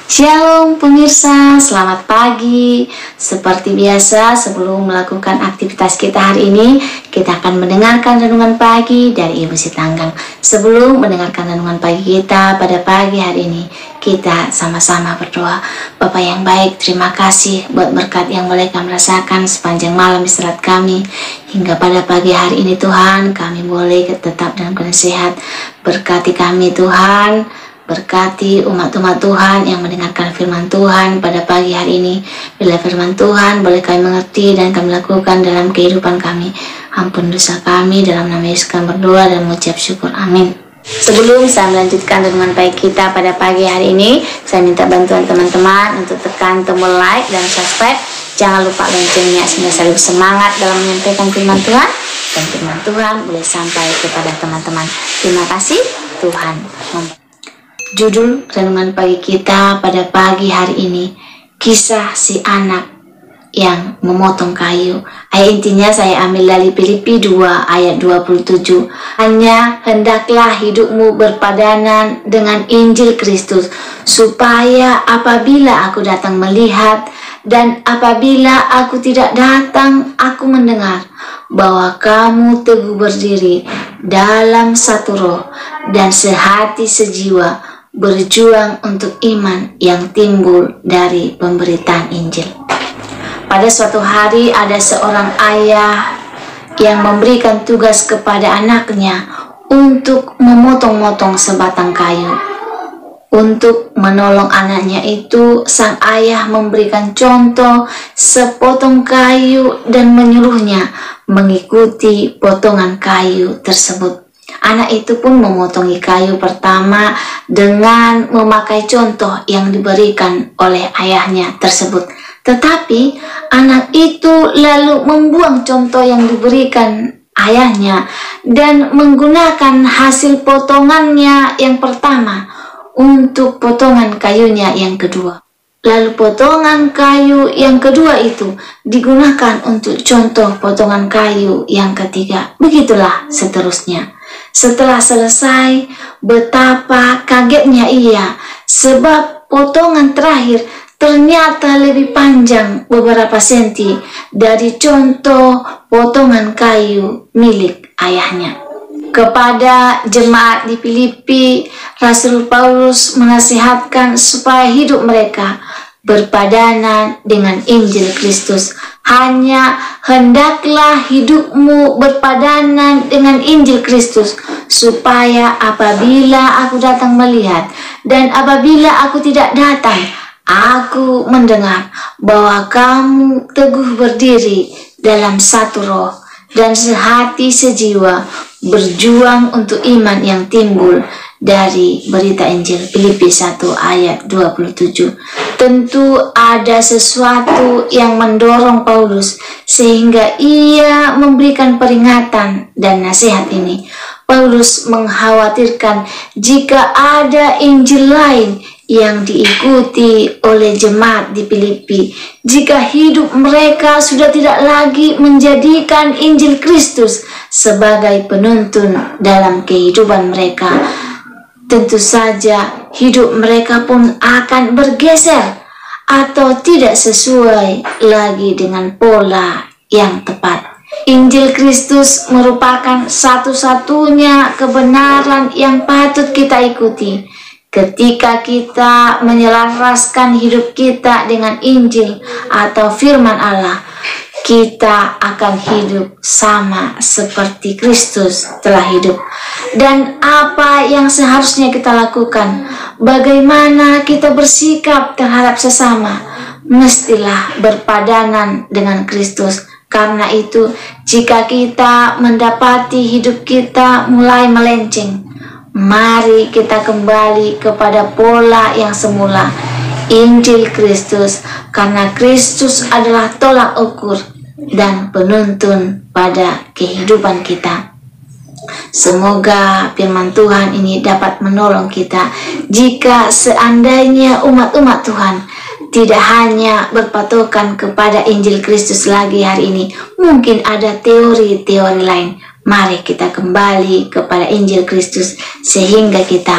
Shalom pemirsa, selamat pagi. Seperti biasa, sebelum melakukan aktivitas kita hari ini, kita akan mendengarkan renungan pagi dari Ibu Sitanggang. Sebelum mendengarkan renungan pagi kita pada pagi hari ini, kita sama-sama berdoa. Bapa yang baik, terima kasih buat berkat yang boleh kami rasakan sepanjang malam istirahat kami. Hingga pada pagi hari ini Tuhan, kami boleh tetap dalam keadaan sehat. Berkati kami Tuhan. Berkati umat-umat Tuhan yang mendengarkan firman Tuhan pada pagi hari ini. Bila firman Tuhan boleh kami mengerti dan kami lakukan dalam kehidupan kami. Ampun dosa kami, dalam nama Yesus kami berdoa dan mengucap syukur. Amin. Sebelum saya melanjutkan renungan pagi kita pada pagi hari ini, saya minta bantuan teman-teman untuk tekan tombol like dan subscribe. Jangan lupa loncengnya sehingga saya lebih semangat dalam menyampaikan firman Tuhan. Dan firman Tuhan boleh sampai kepada teman-teman. Terima kasih, Tuhan memberkati. Judul renungan pagi kita pada pagi hari ini, kisah si anak yang memotong kayu. Ayat intinya saya ambil dari Filipi 2 ayat 27. Hanya hendaklah hidupmu berpadanan dengan Injil Kristus, supaya apabila aku datang melihat dan apabila aku tidak datang aku mendengar, bahwa kamu teguh berdiri dalam satu roh dan sehati sejiwa, berjuang untuk iman yang timbul dari pemberitaan Injil. Pada suatu hari ada seorang ayah yang memberikan tugas kepada anaknya untuk memotong-motong sebatang kayu. Untuk menolong anaknya itu, sang ayah memberikan contoh sepotong kayu dan menyuruhnya mengikuti potongan kayu tersebut. Anak itu pun memotongi kayu pertama dengan memakai contoh yang diberikan oleh ayahnya tersebut. Tetapi anak itu lalu membuang contoh yang diberikan ayahnya dan menggunakan hasil potongannya yang pertama untuk potongan kayunya yang kedua. Lalu potongan kayu yang kedua itu digunakan untuk contoh potongan kayu yang ketiga. Begitulah seterusnya. Setelah selesai, betapa kagetnya ia, sebab potongan terakhir ternyata lebih panjang beberapa senti dari contoh potongan kayu milik ayahnya. Kepada jemaat di Filipi, Rasul Paulus menasihatkan supaya hidup mereka berpadanan dengan Injil Kristus. Hanya hendaklah hidupmu berpadanan dengan Injil Kristus, supaya apabila aku datang melihat dan apabila aku tidak datang, aku mendengar bahwa kamu teguh berdiri dalam satu roh dan sehati sejiwa, berjuang untuk iman yang timbul dari berita Injil. Filipi 1 ayat 27. Tentu ada sesuatu yang mendorong Paulus sehingga ia memberikan peringatan dan nasihat ini. Paulus mengkhawatirkan jika ada Injil lain yang diikuti oleh jemaat di Filipi, jika hidup mereka sudah tidak lagi menjadikan Injil Kristus sebagai penuntun dalam kehidupan mereka, tentu saja hidup mereka pun akan bergeser atau tidak sesuai lagi dengan pola yang tepat. Injil Kristus merupakan satu-satunya kebenaran yang patut kita ikuti. Ketika kita menyelaraskan hidup kita dengan Injil atau firman Allah, kita akan hidup sama seperti Kristus telah hidup. Dan apa yang seharusnya kita lakukan? Bagaimana kita bersikap terhadap sesama? Mestilah berpadanan dengan Kristus. Karena itu, jika kita mendapati hidup kita mulai melenceng, mari kita kembali kepada pola yang semula, Injil Kristus, karena Kristus adalah tolak ukur dan penuntun pada kehidupan kita. Semoga firman Tuhan ini dapat menolong kita jika seandainya umat-umat Tuhan tidak hanya berpatokan kepada Injil Kristus lagi hari ini. Mungkin ada teori-teori lain. Mari kita kembali kepada Injil Kristus sehingga kita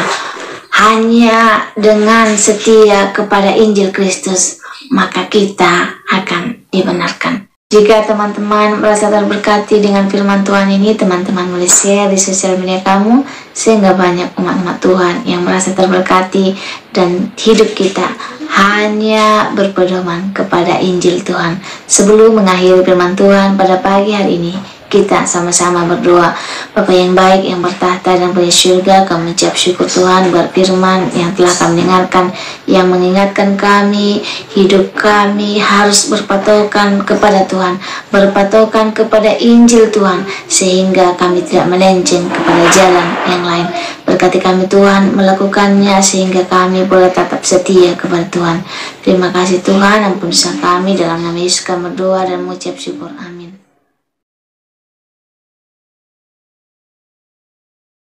hanya dengan setia kepada Injil Kristus, maka kita akan dibenarkan. Jika teman-teman merasa terberkati dengan firman Tuhan ini, teman-teman boleh share di sosial media kamu, sehingga banyak umat-umat Tuhan yang merasa terberkati dan hidup kita hanya berpedoman kepada Injil Tuhan. Sebelum mengakhiri firman Tuhan pada pagi hari ini, kita sama-sama berdoa. Bapa yang baik, yang bertahta dan punya surga, kami mengucap syukur Tuhan buat firman yang telah kami dengarkan, yang mengingatkan kami, hidup kami harus berpatokan kepada Tuhan, berpatokan kepada Injil Tuhan, sehingga kami tidak melenceng kepada jalan yang lain. Berkati kami Tuhan melakukannya, sehingga kami boleh tetap setia kepada Tuhan. Terima kasih Tuhan, ampun dosa kami, dalam nama Yesus kami berdoa dan mengucap syukur. Amin.